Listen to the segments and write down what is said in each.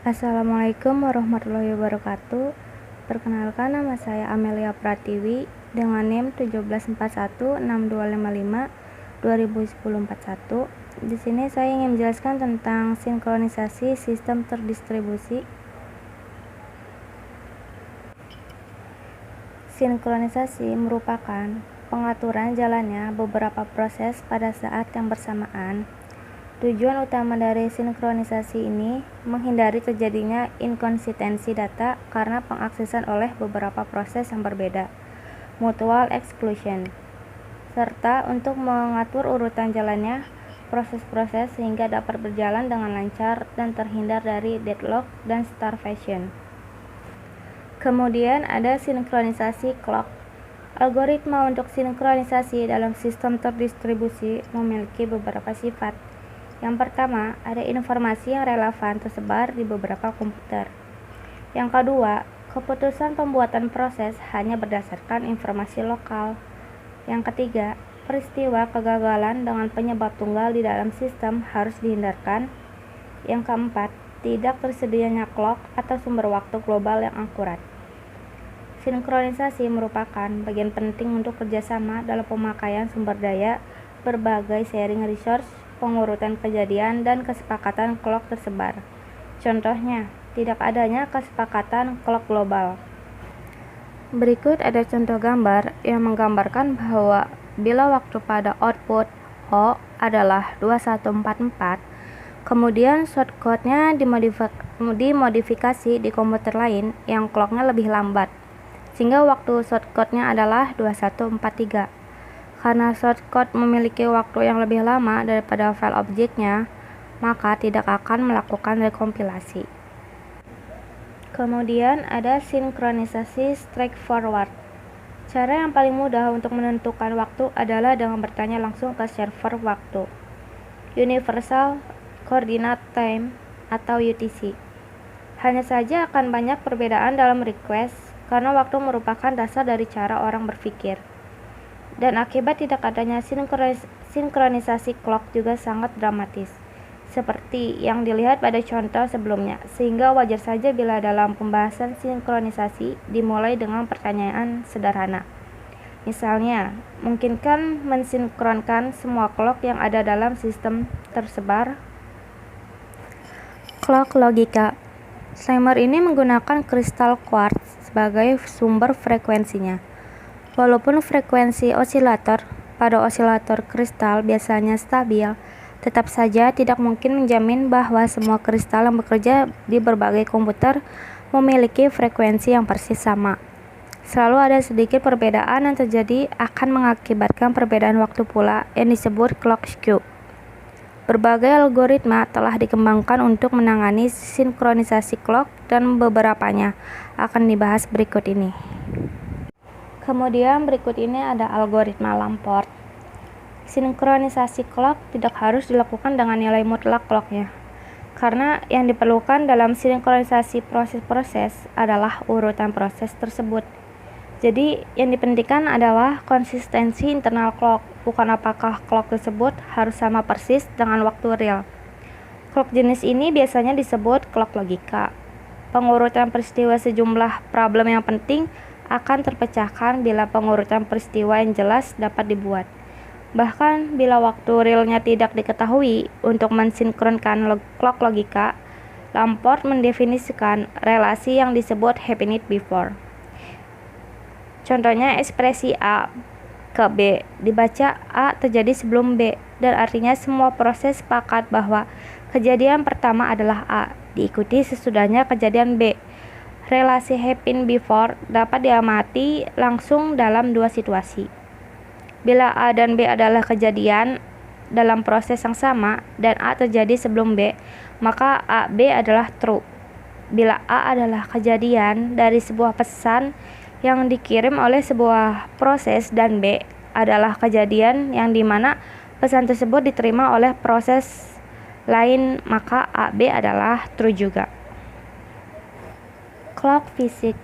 Assalamualaikum warahmatullahi wabarakatuh. Perkenalkan, nama saya Amelia Pratiwi dengan NIM 17416255 201041. Di sini saya ingin menjelaskan tentang sinkronisasi sistem terdistribusi. Sinkronisasi merupakan pengaturan jalannya beberapa proses pada saat yang bersamaan. Tujuan utama dari sinkronisasi ini menghindari terjadinya inkonsistensi data karena pengaksesan oleh beberapa proses yang berbeda, mutual exclusion, serta untuk mengatur urutan jalannya proses-proses sehingga dapat berjalan dengan lancar dan terhindar dari deadlock dan starvation. Kemudian ada sinkronisasi clock. Algoritma untuk sinkronisasi dalam sistem terdistribusi memiliki beberapa sifat. Yang pertama, ada informasi yang relevan tersebar di beberapa komputer. Yang kedua, keputusan pembuatan proses hanya berdasarkan informasi lokal. Yang ketiga, peristiwa kegagalan dengan penyebab tunggal di dalam sistem harus dihindarkan. Yang keempat, tidak tersedianya clock atau sumber waktu global yang akurat. Sinkronisasi merupakan bagian penting untuk kerjasama dalam pemakaian sumber daya, berbagai sharing resource, pengurutan kejadian, dan kesepakatan clock tersebar. Contohnya, tidak adanya kesepakatan clock global. Berikut ada contoh gambar yang menggambarkan bahwa bila waktu pada output O adalah 2144, kemudian shortcode-nya dimodifikasi di komputer lain yang clock-nya lebih lambat, sehingga waktu shortcode-nya adalah 2143. Karena shortcode memiliki waktu yang lebih lama daripada file objeknya, maka tidak akan melakukan rekompilasi. Kemudian ada sinkronisasi straightforward. Cara yang paling mudah untuk menentukan waktu adalah dengan bertanya langsung ke server waktu, Universal Coordinate Time atau UTC. Hanya saja akan banyak perbedaan dalam request karena waktu merupakan dasar dari cara orang berpikir. Dan akibat tidak adanya sinkronisasi clock juga sangat dramatis, seperti yang dilihat pada contoh sebelumnya, sehingga wajar saja bila dalam pembahasan sinkronisasi dimulai dengan pertanyaan sederhana. Misalnya, mungkinkan mensinkronkan semua clock yang ada dalam sistem tersebar? Clock logika. Timer ini menggunakan kristal quartz sebagai sumber frekuensinya. Walaupun frekuensi osilator pada osilator kristal biasanya stabil, tetap saja tidak mungkin menjamin bahwa semua kristal yang bekerja di berbagai komputer memiliki frekuensi yang persis sama. Selalu ada sedikit perbedaan yang terjadi akan mengakibatkan perbedaan waktu pula yang disebut clock skew. Berbagai algoritma telah dikembangkan untuk menangani sinkronisasi clock dan beberapanya akan dibahas berikut ini. Kemudian berikut ini ada algoritma Lamport. Sinkronisasi clock tidak harus dilakukan dengan nilai mutlak clocknya, karena yang diperlukan dalam sinkronisasi proses-proses adalah urutan proses tersebut. Jadi yang dipentingkan adalah konsistensi internal clock, bukan apakah clock tersebut harus sama persis dengan waktu real. Clock jenis ini biasanya disebut clock logika. Pengurutan peristiwa sejumlah problem yang penting akan terpecahkan bila pengurutan peristiwa yang jelas dapat dibuat. Bahkan bila waktu realnya tidak diketahui, untuk mensinkronkan clock logika, Lamport mendefinisikan relasi yang disebut happened before. Contohnya ekspresi A ke B dibaca A terjadi sebelum B, dan artinya semua proses sepakat bahwa kejadian pertama adalah A, diikuti sesudahnya kejadian B. Relasi happened before dapat diamati langsung dalam dua situasi. Bila A dan B adalah kejadian dalam proses yang sama dan A terjadi sebelum B, maka A, B adalah true. Bila A adalah kejadian dari sebuah pesan yang dikirim oleh sebuah proses dan B adalah kejadian yang dimana pesan tersebut diterima oleh proses lain, maka A, B adalah true juga. Clock fisik.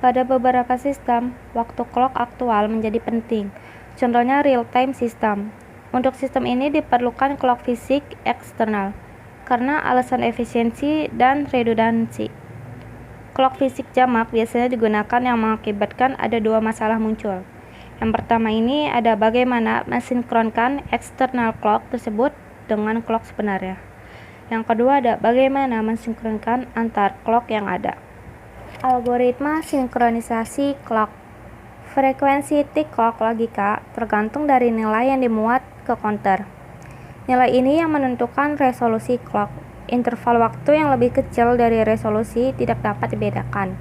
Pada beberapa sistem, waktu clock aktual menjadi penting. Contohnya real-time system. Untuk sistem ini diperlukan clock fisik eksternal. karena alasan efisiensi dan redundansi. Clock fisik jamak biasanya digunakan yang mengakibatkan ada dua masalah muncul. Yang pertama ini ada bagaimana mensinkronkan external clock tersebut dengan clock sebenarnya. Yang kedua ada bagaimana mensinkronkan antar clock yang ada. Algoritma sinkronisasi clock. Frekuensi tick clock logika tergantung dari nilai yang dimuat ke counter. Nilai ini yang menentukan resolusi clock. Interval waktu yang lebih kecil dari resolusi tidak dapat dibedakan.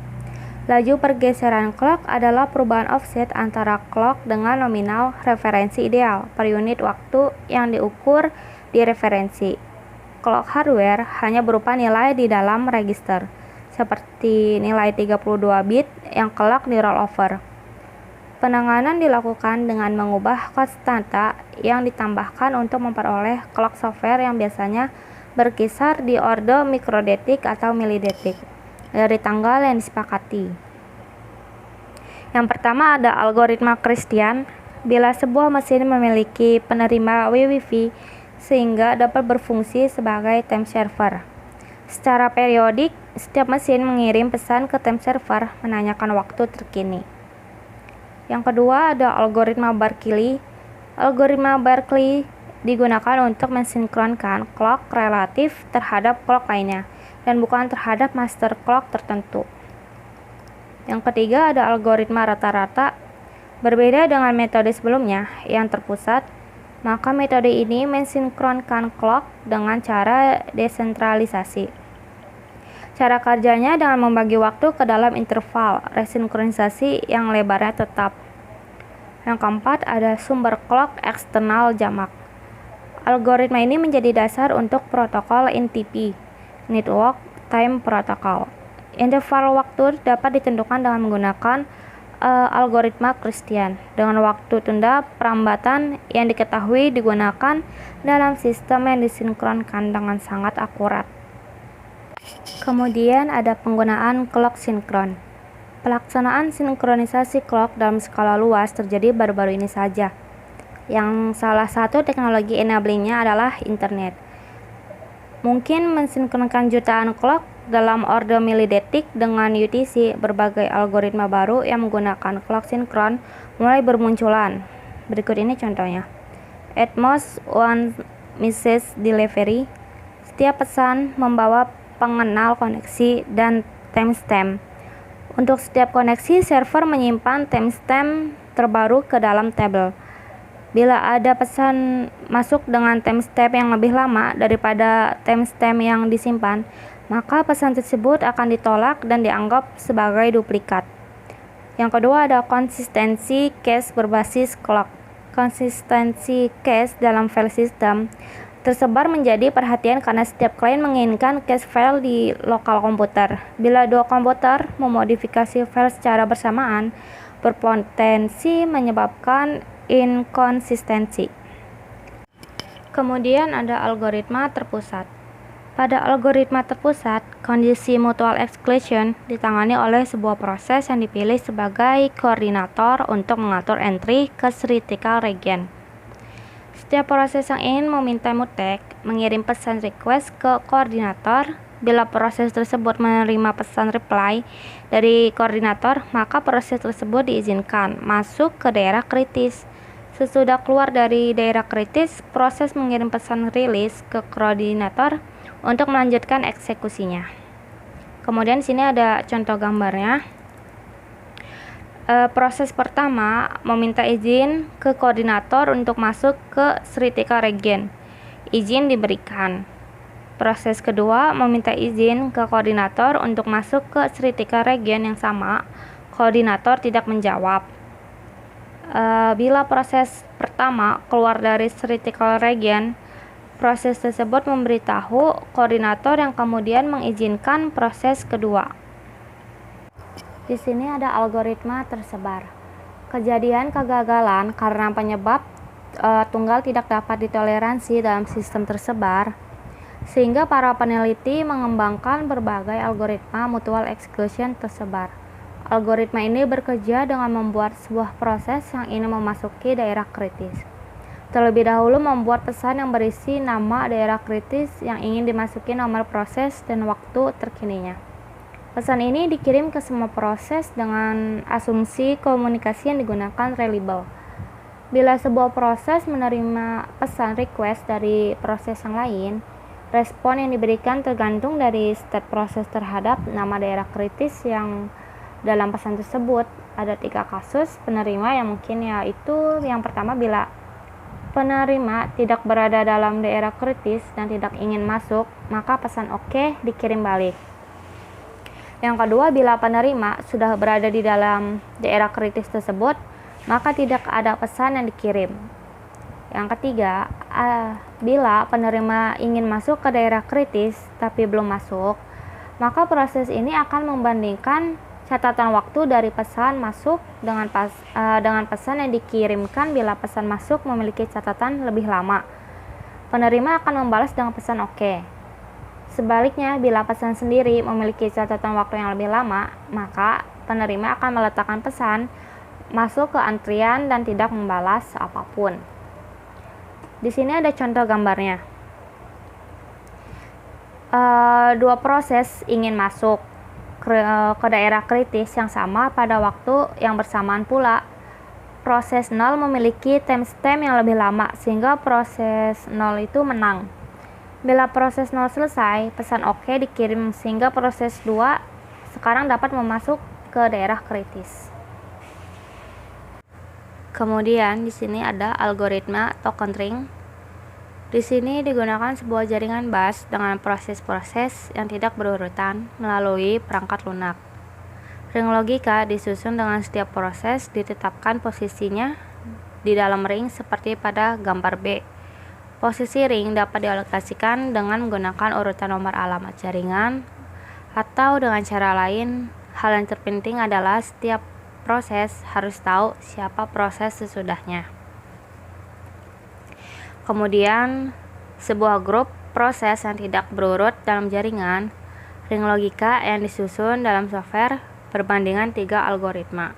Laju pergeseran clock adalah perubahan offset antara clock dengan nominal referensi ideal per unit waktu yang diukur di referensi. Clock hardware hanya berupa nilai di dalam register, seperti nilai 32 bit yang kelak di rollover. Penanganan dilakukan dengan mengubah konstanta yang ditambahkan untuk memperoleh clock software yang biasanya berkisar di order mikrodetik atau milidetik dari tanggal yang disepakati. Yang pertama ada algoritma Christian. Bila sebuah mesin memiliki penerima WiFi sehingga dapat berfungsi sebagai time server. Secara periodik, setiap mesin mengirim pesan ke time server menanyakan waktu terkini. Yang kedua ada algoritma Berkeley. Algoritma Berkeley digunakan untuk mensinkronkan clock relatif terhadap clock lainnya dan bukan terhadap master clock tertentu. Yang ketiga ada algoritma rata-rata. Berbeda dengan metode sebelumnya yang terpusat, maka metode ini mensinkronkan clock dengan cara desentralisasi. Cara kerjanya dengan membagi waktu ke dalam interval resinkronisasi yang lebarnya tetap. Yang keempat ada sumber clock eksternal jamak. Algoritma ini menjadi dasar untuk protokol NTP, Network Time Protocol. Interval waktu dapat ditentukan dengan menggunakan algoritma Christian dengan waktu tunda perambatan yang diketahui digunakan dalam sistem yang disinkronkan dengan sangat akurat. Kemudian ada penggunaan clock sinkron. Pelaksanaan sinkronisasi clock dalam skala luas terjadi baru-baru ini saja. Yang salah satu teknologi enablingnya adalah internet. Mungkin mensinkronkan jutaan clock dalam order milidetik dengan UTC. Berbagai algoritma baru yang menggunakan clock sinkron mulai bermunculan. Berikut ini contohnya. Atmos One Message Delivery. Setiap pesan membawa pengenal koneksi dan timestamp. Untuk setiap koneksi, server menyimpan timestamp terbaru ke dalam tabel. Bila ada pesan masuk dengan timestamp yang lebih lama daripada timestamp yang disimpan, maka pesan tersebut akan ditolak dan dianggap sebagai duplikat. Yang kedua ada konsistensi cache berbasis clock. Konsistensi cache dalam file system tersebar menjadi perhatian karena setiap klien menginginkan cache file di lokal komputer. Bila dua komputer memodifikasi file secara bersamaan, berpotensi menyebabkan inkonsistensi. Kemudian ada algoritma terpusat. Pada algoritma terpusat, kondisi mutual exclusion ditangani oleh sebuah proses yang dipilih sebagai koordinator untuk mengatur entry ke critical region. Setiap proses yang ingin meminta mutek mengirim pesan request ke koordinator. Bila proses tersebut menerima pesan reply dari koordinator, maka proses tersebut diizinkan masuk ke daerah kritis. Sesudah keluar dari daerah kritis, proses mengirim pesan release ke koordinator untuk melanjutkan eksekusinya. Kemudian sini ada contoh gambarnya. Proses pertama meminta izin ke koordinator untuk masuk ke critical region. Izin diberikan. Proses kedua meminta izin ke koordinator untuk masuk ke critical region yang sama. Koordinator tidak menjawab. Bila proses pertama keluar dari critical region, proses tersebut memberitahu koordinator yang kemudian mengizinkan proses kedua. Di sini ada algoritma tersebar. Kejadian kegagalan karena penyebab tunggal tidak dapat ditoleransi dalam sistem tersebar, sehingga para peneliti mengembangkan berbagai algoritma mutual exclusion tersebar. Algoritma ini bekerja dengan membuat sebuah proses yang ingin memasuki daerah kritis. Terlebih dahulu membuat pesan yang berisi nama daerah kritis yang ingin dimasuki, nomor proses, dan waktu terkininya. Pesan ini dikirim ke semua proses dengan asumsi komunikasi yang digunakan reliable. Bila sebuah proses menerima pesan request dari proses yang lain, respon yang diberikan tergantung dari state proses terhadap nama daerah kritis yang dalam pesan tersebut. Ada 3 kasus penerima yang mungkin, yaitu yang pertama, bila penerima tidak berada dalam daerah kritis dan tidak ingin masuk, maka pesan oke dikirim balik. Yang kedua, bila penerima sudah berada di dalam daerah kritis tersebut, maka tidak ada pesan yang dikirim. Yang ketiga, bila penerima ingin masuk ke daerah kritis tapi belum masuk, maka proses ini akan membandingkan catatan waktu dari pesan masuk dengan pesan yang dikirimkan. Bila pesan masuk memiliki catatan lebih lama, penerima akan membalas dengan pesan oke. Sebaliknya, bila pesan sendiri memiliki catatan waktu yang lebih lama, maka penerima akan meletakkan pesan masuk ke antrian dan tidak membalas apapun. Di sini ada contoh gambarnya. Dua proses ingin masuk ke daerah kritis yang sama pada waktu yang bersamaan pula. Proses 0 memiliki timestamp yang lebih lama sehingga proses 0 itu menang. Bila proses 0 selesai, pesan oke dikirim sehingga proses 2 sekarang dapat memasuk ke daerah kritis. Kemudian di sini ada algoritma token ring. Di sini digunakan sebuah jaringan bus dengan proses-proses yang tidak berurutan melalui perangkat lunak. Ring logika disusun dengan setiap proses ditetapkan posisinya di dalam ring seperti pada gambar B. Posisi ring dapat dialokasikan dengan menggunakan urutan nomor alamat jaringan atau dengan cara lain. Hal yang terpenting adalah setiap proses harus tahu siapa proses sesudahnya. Kemudian, sebuah grup proses yang tidak berurut dalam jaringan ring logika yang disusun dalam software perbandingan 3 algoritma.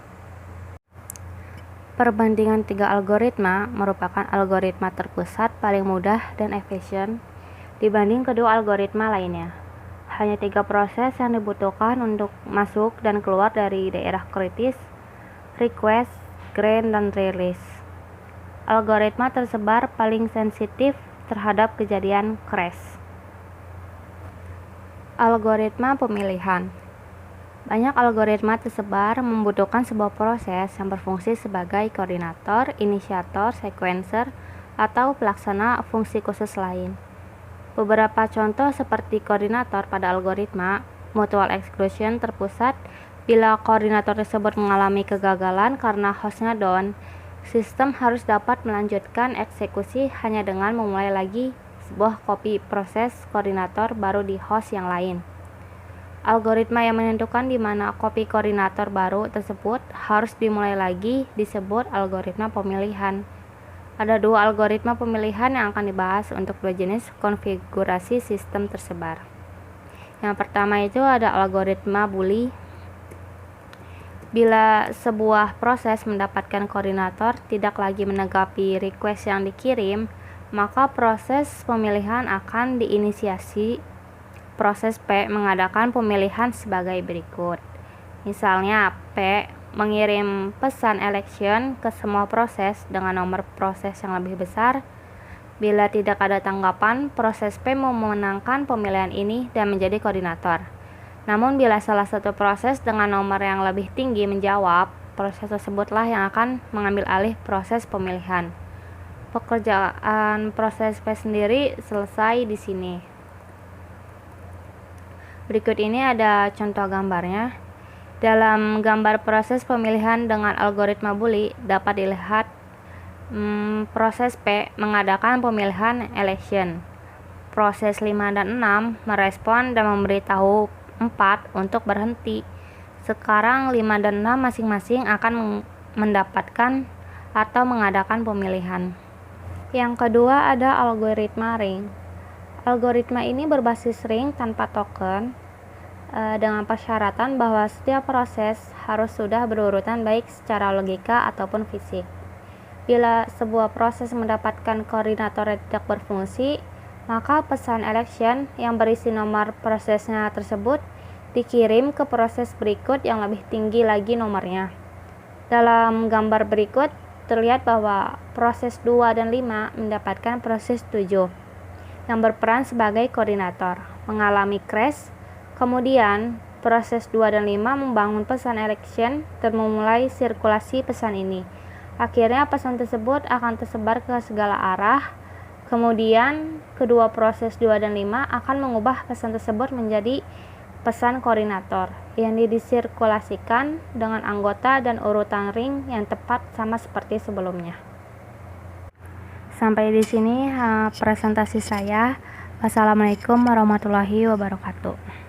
Perbandingan 3 algoritma merupakan algoritma terpusat paling mudah dan efisien dibanding kedua algoritma lainnya. Hanya 3 proses yang dibutuhkan untuk masuk dan keluar dari daerah kritis: request, grant, dan release. Algoritma tersebar paling sensitif terhadap kejadian crash. Algoritma pemilihan. Banyak algoritma tersebar membutuhkan sebuah proses yang berfungsi sebagai koordinator, inisiator, sequencer, atau pelaksana fungsi khusus lain. Beberapa contoh seperti koordinator pada algoritma mutual exclusion terpusat. Bila koordinator tersebut mengalami kegagalan karena hostnya down, sistem harus dapat melanjutkan eksekusi hanya dengan memulai lagi sebuah copy proses koordinator baru di host yang lain. Algoritma yang menentukan di mana copy koordinator baru tersebut harus dimulai lagi disebut algoritma pemilihan. Ada 2 algoritma pemilihan yang akan dibahas untuk 2 jenis konfigurasi sistem tersebar. Yang pertama itu ada algoritma Bully. Bila sebuah proses mendapatkan koordinator tidak lagi menanggapi request yang dikirim, maka proses pemilihan akan diinisiasi. Proses P mengadakan pemilihan sebagai berikut. Misalnya, P mengirim pesan election ke semua proses dengan nomor proses yang lebih besar. Bila tidak ada tanggapan, proses P memenangkan pemilihan ini dan menjadi koordinator. Namun bila salah satu proses dengan nomor yang lebih tinggi menjawab, proses tersebutlah yang akan mengambil alih proses pemilihan. Pekerjaan proses P sendiri selesai di sini. Berikut ini ada contoh gambarnya. Dalam gambar proses pemilihan dengan algoritma Bully dapat dilihat proses P mengadakan pemilihan election. Proses 5 dan 6 merespon dan memberitahu 4 untuk berhenti. Sekarang 5 dan 6 masing-masing akan mendapatkan atau mengadakan pemilihan. Yang kedua ada algoritma ring. Algoritma ini berbasis ring tanpa token dengan persyaratan bahwa setiap proses harus sudah berurutan baik secara logika ataupun fisik. Bila sebuah proses mendapatkan koordinator yang tidak berfungsi, maka pesan election yang berisi nomor prosesnya tersebut dikirim ke proses berikut yang lebih tinggi lagi nomornya. Dalam gambar berikut terlihat bahwa proses 2 dan 5 mendapatkan proses 7 yang berperan sebagai koordinator, mengalami crash. Kemudian proses 2 dan 5 membangun pesan election dan memulai sirkulasi pesan ini. Akhirnya pesan tersebut akan tersebar ke segala arah. Kemudian kedua proses 2 dan 5 akan mengubah pesan tersebut menjadi pesan koordinator yang disirkulasikan dengan anggota dan urutan ring yang tepat sama seperti sebelumnya. Sampai di sini presentasi saya. Wassalamualaikum warahmatullahi wabarakatuh.